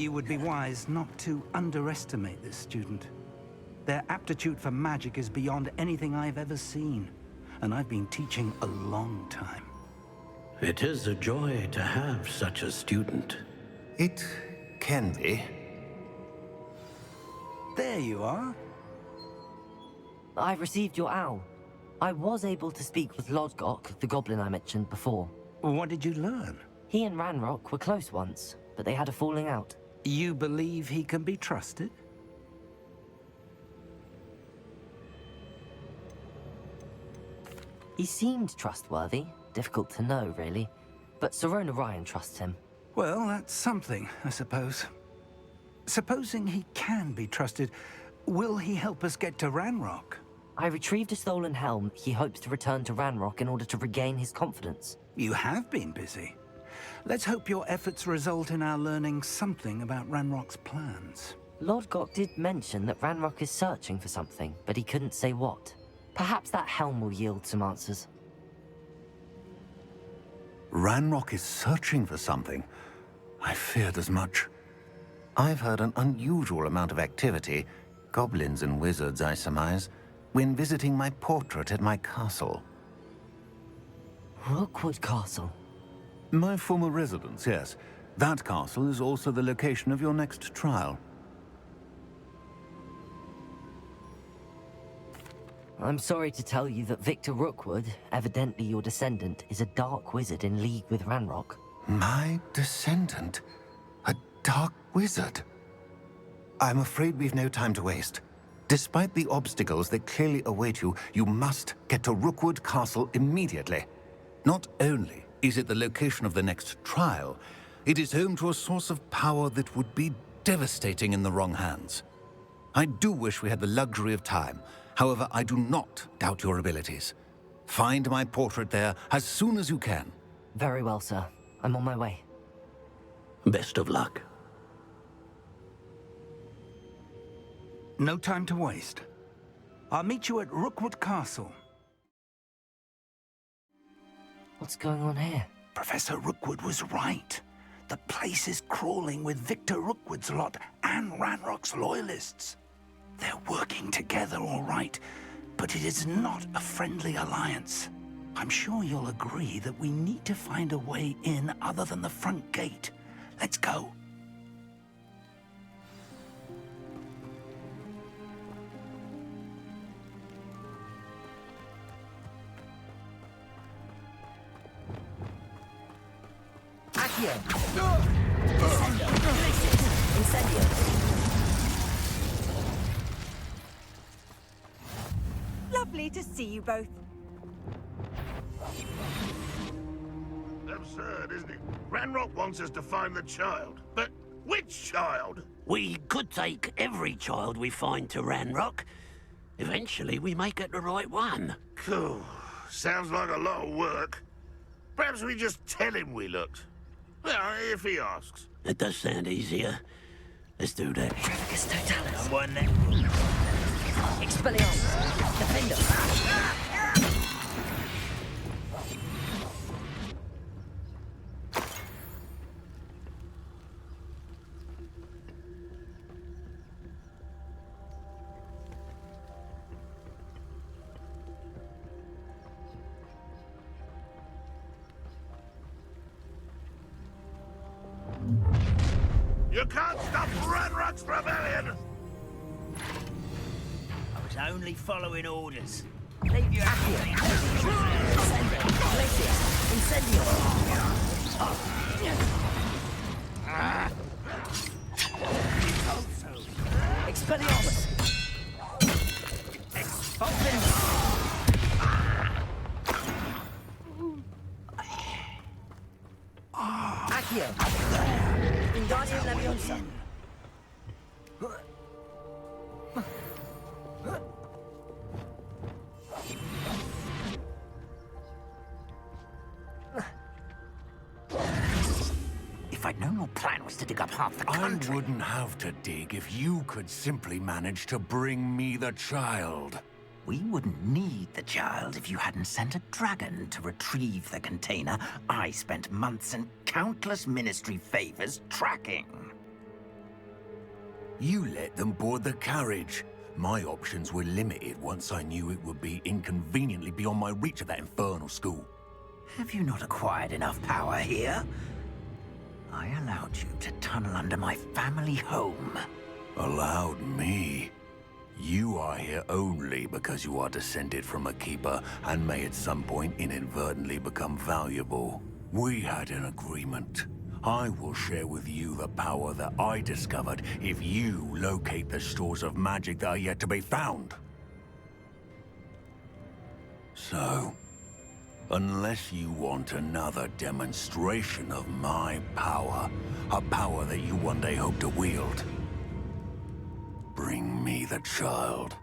You would be wise not to underestimate this student. Their aptitude for magic is beyond anything I've ever seen, and I've been teaching a long time. It is a joy to have such a student. It can be. There you are. I received your owl. I was able to speak with Lodgok, the goblin I mentioned before. What did you learn? He and Ranrock were close once, but they had a falling out. You believe he can be trusted? He seemed trustworthy. Difficult to know, really. But Sirona Ryan trusts him. Well, that's something, I suppose. Supposing he can be trusted, will he help us get to Ranrock? I retrieved a stolen helm. He hopes to return to Ranrock in order to regain his confidence. You have been busy. Let's hope your efforts result in our learning something about Ranrock's plans. Lodgok did mention that Ranrock is searching for something, but he couldn't say what. Perhaps that helm will yield some answers. Ranrock is searching for something. I feared as much. I've heard an unusual amount of activity, goblins and wizards, I surmise, when visiting my portrait at my castle. Rookwood Castle. My former residence, yes. That castle is also the location of your next trial. I'm sorry to tell you that Victor Rookwood, evidently your descendant, is a dark wizard in league with Ranrock. My descendant? A dark wizard? I'm afraid we've no time to waste. Despite the obstacles that clearly await you, you must get to Rookwood Castle immediately. Not only is it the location of the next trial, it is home to a source of power that would be devastating in the wrong hands. I do wish we had the luxury of time. However, I do not doubt your abilities. Find my portrait there as soon as you can. Very well, sir. I'm on my way. Best of luck. No time to waste. I'll meet you at Rookwood Castle. What's going on here? Professor Rookwood was right. The place is crawling with Victor Rookwood's lot and Ranrock's loyalists. They're working together, all right, but it is not a friendly alliance. I'm sure you'll agree that we need to find a way in other than the front gate. Let's go. Accio! Descendo! Incendio! Lovely to see you both. Absurd, isn't it? Ranrock wants us to find the child. But which child? We could take every child we find to Ranrock. Eventually, we may get the right one. Cool. Sounds like a lot of work. Perhaps we just tell him we looked. Well, if he asks. It does sound easier. Let's do that. Trevicus Totalis! Someone there. Expelliarmus! Defender! You can't stop Ranrock's rebellion! I was only following orders. Leave your Accio! Descendo! Glacius! Incendio! Expelliarmus! Expulsion! Accio! Wingardium Leviosa! If I'd known your plan was to dig up half the I country... wouldn't have to dig if you could simply manage to bring me the child. We wouldn't need the child if you hadn't sent a dragon to retrieve the container I spent months and countless ministry favors tracking. You let them board the carriage. My options were limited once I knew it would be inconveniently beyond my reach at that infernal school. Have you not acquired enough power here? I allowed you to tunnel under my family home. Allowed me? You are here only because you are descended from a keeper and may at some point inadvertently become valuable. We had an agreement. I will share with you the power that I discovered if you locate the stores of magic that are yet to be found. So, unless you want another demonstration of my power, a power that you one day hope to wield, bring me the child.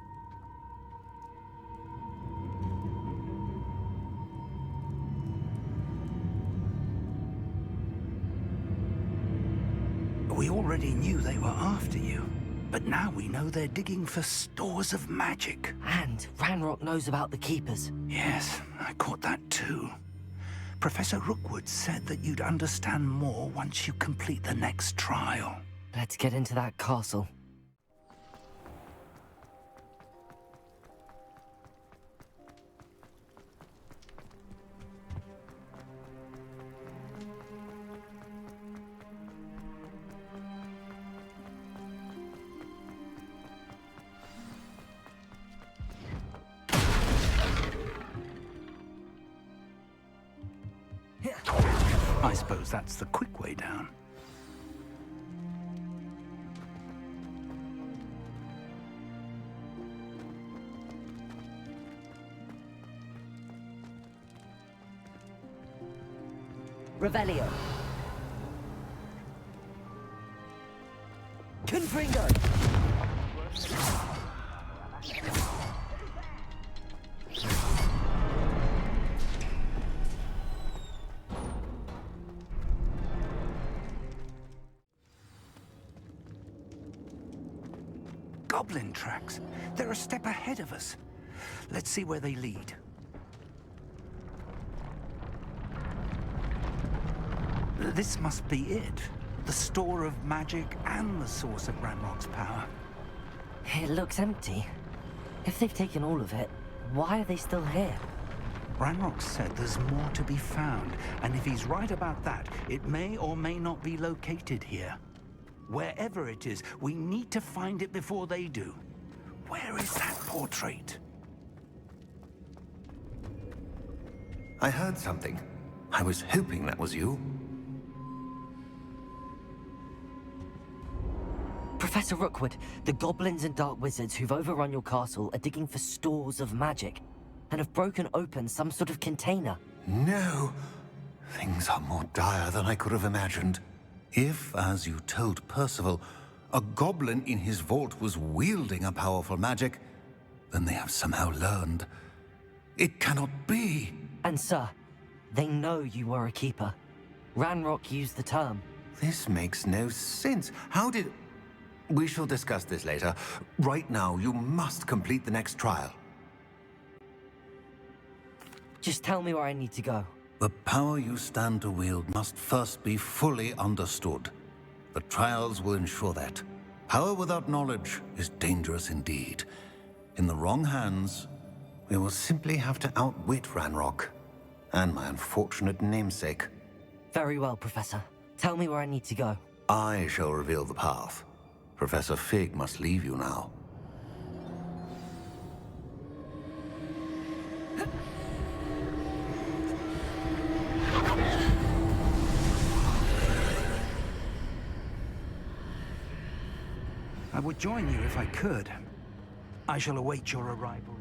We already knew they were after you, but now we know they're digging for stores of magic. And Ranrock knows about the Keepers. Yes, I caught that too. Professor Rookwood said that you'd understand more once you complete the next trial. Let's get into that castle. I suppose that's the quick way down. Revelio. Confringo. Goblin tracks. They're a step ahead of us. Let's see where they lead. This must be it. The store of magic and the source of Ranrock's power. It looks empty. If they've taken all of it, why are they still here? Ranrock said there's more to be found, and if he's right about that, it may or may not be located here. Wherever it is, we need to find it before they do. Where is that portrait? I heard something. I was hoping that was you. Professor Rookwood, the goblins and dark wizards who've overrun your castle are digging for stores of magic and have broken open some sort of container. No. Things are more dire than I could have imagined. If, as you told Percival, a goblin in his vault was wielding a powerful magic, then they have somehow learned. It cannot be. And sir, they know you were a keeper. Ranrock used the term. This makes no sense. How did... We shall discuss this later. Right now, you must complete the next trial. Just tell me where I need to go. The power you stand to wield must first be fully understood. The trials will ensure that. Power without knowledge is dangerous indeed. In the wrong hands, we will simply have to outwit Ranrock and my unfortunate namesake. Very well, Professor. Tell me where I need to go. I shall reveal the path. Professor Fig must leave you now. I would join you if I could. I shall await your arrival.